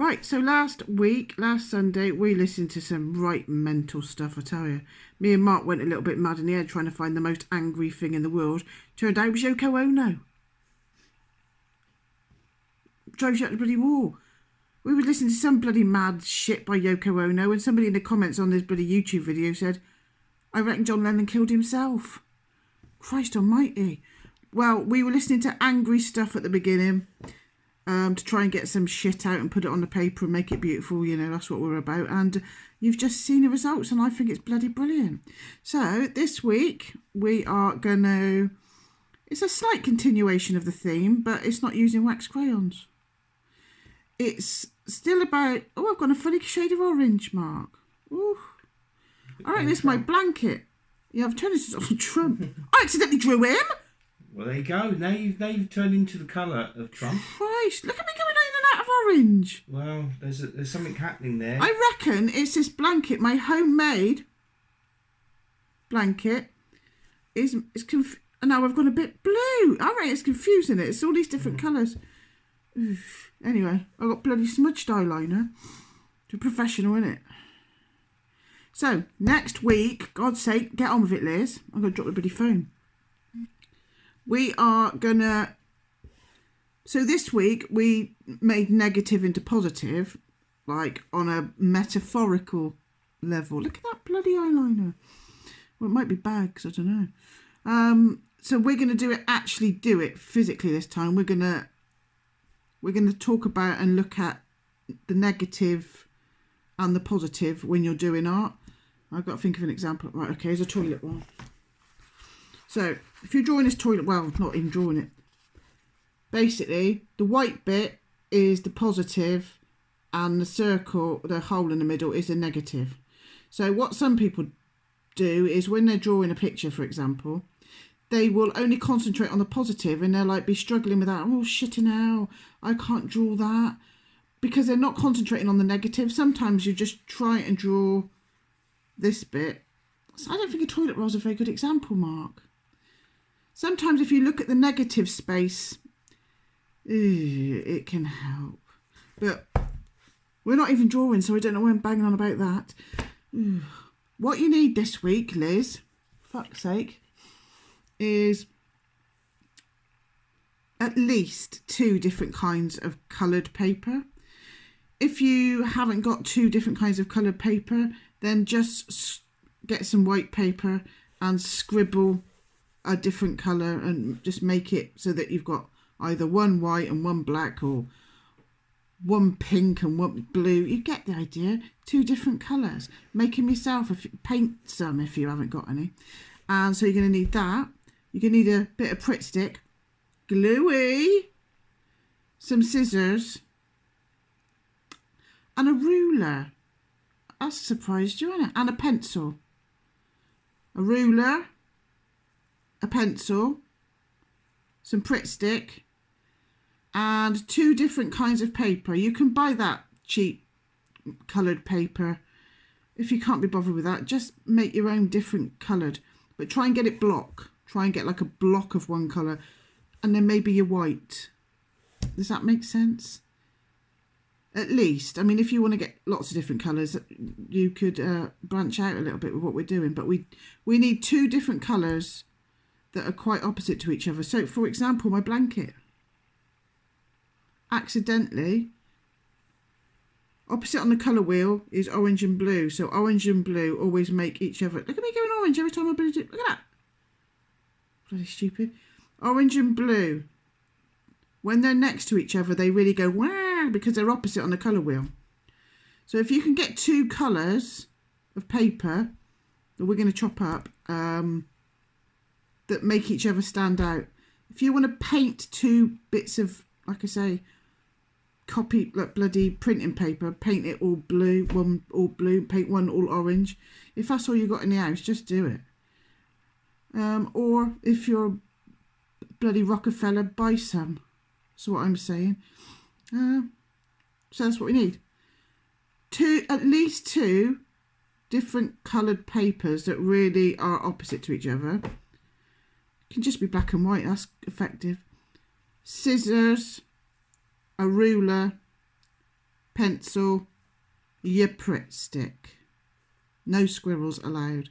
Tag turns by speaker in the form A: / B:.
A: Right, so last Sunday, we listened to some right mental stuff, I tell you. Me and Mark went a little bit mad in the head trying to find the most angry thing in the world. Turned out it was Yoko Ono. Drives you out the bloody wall. We were listening to some bloody mad shit by Yoko Ono, and somebody in the comments on this bloody YouTube video said, I reckon John Lennon killed himself. Christ almighty. Well, we were listening to angry stuff at the beginning. To try and get some shit out and put it on the paper and make it beautiful, you know, that's what we're about. And you've just seen the results, and I think it's bloody brilliant. So this week we are going to, it's a slight continuation of the theme, but it's not using wax crayons. It's still about, oh, I've got a funny shade of orange, Mark. Ooh. I reckon it's my blanket. Yeah, I've turned this into Trump. I accidentally drew him.
B: Well, there you go. Now you've turned into the colour of Trump.
A: Christ, look at me going in and out of orange.
B: Well, there's something happening there.
A: I reckon it's this blanket, my homemade blanket. And now I've gone a bit blue. I reckon it's confusing it. It's all these different colours. Oof. Anyway, I got bloody smudged eyeliner. It's a professional, innit? So, next week, God's sake, get on with it, Liz. I'm going to drop the bloody phone. We are going to... So this week, we made negative into positive, like on a metaphorical level. Look at that bloody eyeliner. Well, it might be bags, I don't know. So we're going to actually do it physically this time. We're going to talk about and look at the negative and the positive when you're doing art. I've got to think of an example. Right, okay, here's a toilet one. So, if you're drawing this toilet, well, not even drawing it. Basically, the white bit is the positive and the circle, the hole in the middle, is the negative. So what some people do is when they're drawing a picture, for example, they will only concentrate on the positive and they'll like be struggling with that. Oh, shitting hell, I can't draw that. Because they're not concentrating on the negative. Sometimes you just try and draw this bit. So I don't think a toilet roll is a very good example, Mark. Sometimes if you look at the negative space, it can help. But we're not even drawing, so I don't know why I'm banging on about that. What you need this week, Liz, fuck's sake, is at least 2 different kinds of coloured paper. If you haven't got 2 different kinds of coloured paper, then just get some white paper and scribble a different colour and just make it so that you've got either one white and one black or one pink and one blue. You get the idea. 2 different colours. Make them yourself. Paint some if you haven't got any. And so you're going to need that. You're going to need a bit of Pritt stick, gluey, some scissors, and a ruler. That's surprised you, isn't it? And a pencil. A ruler, a pencil, some Pritt stick, and 2 different kinds of paper. You can buy that cheap coloured paper. If you can't be bothered with that, just make your own different coloured. But try and get it block. Try and get like a block of one colour. And then maybe your white. Does that make sense? At least. I mean, if you want to get lots of different colours, you could branch out a little bit with what we're doing. But we need 2 different colours that are quite opposite to each other. So, for example, my blanket. Accidentally, opposite on the colour wheel is orange and blue. So orange and blue always make each other... Look at me going orange every time I do it. Look at that. Bloody stupid. Orange and blue. When they're next to each other, they really go wow because they're opposite on the colour wheel. So if you can get 2 colours of paper that we're going to chop up that make each other stand out. If you want to paint 2 bits of, like I say, copy like bloody printing paper, paint it all blue, one all blue, paint one all orange. If that's all you got in the house, just do it. Or if you're bloody Rockefeller, buy some. That's what I'm saying. So that's what we need. At least 2 different coloured papers that really are opposite to each other. It can just be black and white, that's effective. Scissors, a ruler, pencil, your Pritt stick. No squirrels allowed.